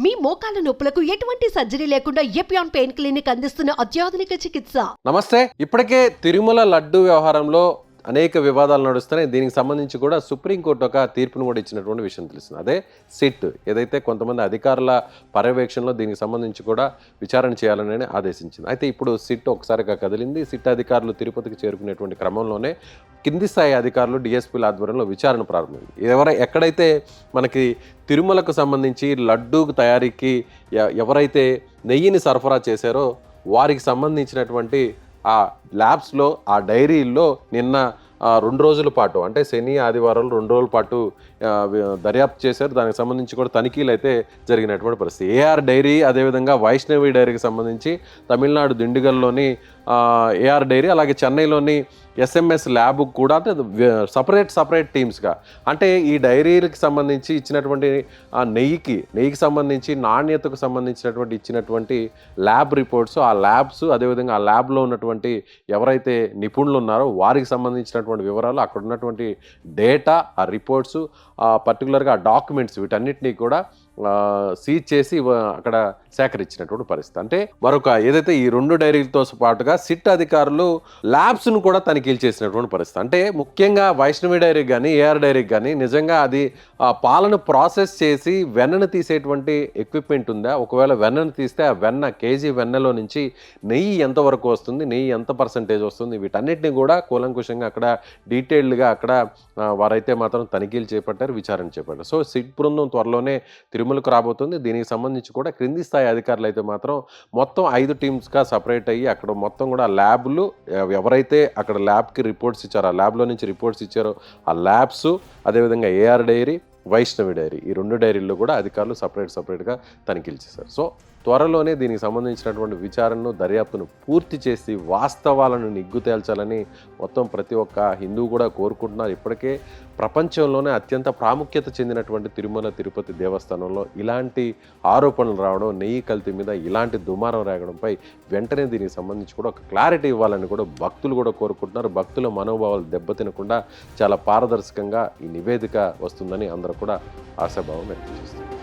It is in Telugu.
మీ మోకాల నొప్పులకు ఎటువంటి సర్జరీ లేకుండా ఎపియాన్ పెయిన్ క్లినిక్ అందిస్తున్న అత్యాధునిక చికిత్స. నమస్తే. ఇప్పటికే తిరుమల లడ్డు వ్యవహారంలో అనేక వివాదాలు నడుస్తున్నాయి. దీనికి సంబంధించి కూడా సుప్రీంకోర్టు ఒక తీర్పును కూడా ఇచ్చినటువంటి విషయం తెలిసింది. అదే సిట్ ఏదైతే కొంతమంది అధికారుల పర్యవేక్షణలో దీనికి సంబంధించి కూడా విచారణ చేయాలని ఆదేశించింది. అయితే ఇప్పుడు సిట్ ఒకసారిగా కదిలింది. సిట్ అధికారులు తిరుపతికి చేరుకునేటువంటి క్రమంలోనే కింది స్థాయి అధికారులు డిఎస్పీల ఆధ్వర్యంలో విచారణ ప్రారంభమైంది. ఎక్కడైతే మనకి తిరుమలకు సంబంధించి లడ్డూ తయారీకి ఎవరైతే నెయ్యిని సరఫరా చేశారో వారికి సంబంధించినటువంటి ఆ ల్యాబ్స్లో ఆ డైరీల్లో నిన్న 2 రోజుల పాటు అంటే శని ఆదివారాలు 2 రోజుల పాటు దర్యాప్తు చేశారు. దానికి సంబంధించి కూడా తనిఖీలు అయితే జరిగినటువంటి పరిస్థితి. ఏఆర్ డైరీ అదేవిధంగా వైష్ణవి డైరీకి సంబంధించి తమిళనాడు దిండిగల్లోని ఏఆర్ డైరీ అలాగే చెన్నైలోని ఎస్ఎంఎస్ ల్యాబ్ కూడా సపరేట్ టీమ్స్గా అంటే ఈ డైరీలకు సంబంధించి ఇచ్చినటువంటి నెయ్యికి సంబంధించి నాణ్యతకు సంబంధించినటువంటి ఇచ్చినటువంటి ల్యాబ్ రిపోర్ట్స్ ఆ ల్యాబ్స్ అదేవిధంగా ఆ ల్యాబ్లో ఉన్నటువంటి ఎవరైతే నిపుణులు ఉన్నారో వారికి సంబంధించినటువంటి వివరాలు అక్కడ ఉన్నటువంటి డేటా ఆ రిపోర్ట్స్ పర్టికులర్గా ఆ డాక్యుమెంట్స్ వీటన్నిటినీ కూడా సీజ్ చేసి అక్కడ సేకరించినటువంటి పరిస్థితి. అంటే మరొక ఏదైతే ఈ 2 డైరీలతో పాటుగా సిట్ అధికారులు ల్యాబ్స్ను కూడా తనిఖీలు చేసినటువంటి పరిస్థితి. అంటే ముఖ్యంగా వైష్ణవి డైరీకి కానీ ఏఆర్ డైరీకి కానీ నిజంగా అది పాలను ప్రాసెస్ చేసి వెన్నను తీసేటువంటి ఎక్విప్మెంట్ ఉందా, ఒకవేళ వెన్నను తీస్తే ఆ కేజీ వెన్నలో నుంచి నెయ్యి ఎంతవరకు వస్తుంది, నెయ్యి ఎంత పర్సంటేజ్ వస్తుంది, వీటన్నిటిని కూడా కూలంకుషంగా అక్కడ డీటెయిల్డ్గా అక్కడ వారైతే మాత్రం తనిఖీలు చేపట్టారు, విచారణ చేపట్టారు. సో సిట్ బృందం త్వరలోనే తిరుమలకు రాబోతుంది. దీనికి సంబంధించి కూడా క్రింది స్థాయి అధికారులు అయితే మాత్రం మొత్తం 5 టీమ్స్గా సపరేట్ అయ్యి అక్కడ మొత్తం కూడా ల్యాబ్లు ఎవరైతే అక్కడ ల్యాబ్కి రిపోర్ట్స్ ఇచ్చారో ఆ ల్యాబ్లో నుంచి రిపోర్ట్స్ ఇచ్చారో ఆ ల్యాబ్స్ అదేవిధంగా ఏఆర్ డైరీ వైష్ణవి డైరీ ఈ 2 డైరీల్లో కూడా అధికారులు సపరేట్గా తనిఖీలు చేశారు. సో త్వరలోనే దీనికి సంబంధించినటువంటి విచారణను దర్యాప్తును పూర్తి చేసి వాస్తవాలను నిగ్గు తేల్చాలని మొత్తం ప్రతి ఒక్క హిందువు కూడా కోరుకుంటున్నారు. ఇప్పటికే ప్రపంచంలోనే అత్యంత ప్రాముఖ్యత చెందినటువంటి తిరుమల తిరుపతి దేవస్థానంలో ఇలాంటి ఆరోపణలు రావడం, నెయ్యి కల్తీ మీద ఇలాంటి దుమారం రాగడంపై వెంటనే దీనికి సంబంధించి కూడా ఒక క్లారిటీ ఇవ్వాలని కూడా భక్తులు కూడా కోరుకుంటున్నారు. భక్తుల మనోభావాలు దెబ్బతినకుండా చాలా పారదర్శకంగా ఈ నివేదిక వస్తుందని అందరూ కూడా ఆశాభావం వ్యక్తం చేస్తున్నారు.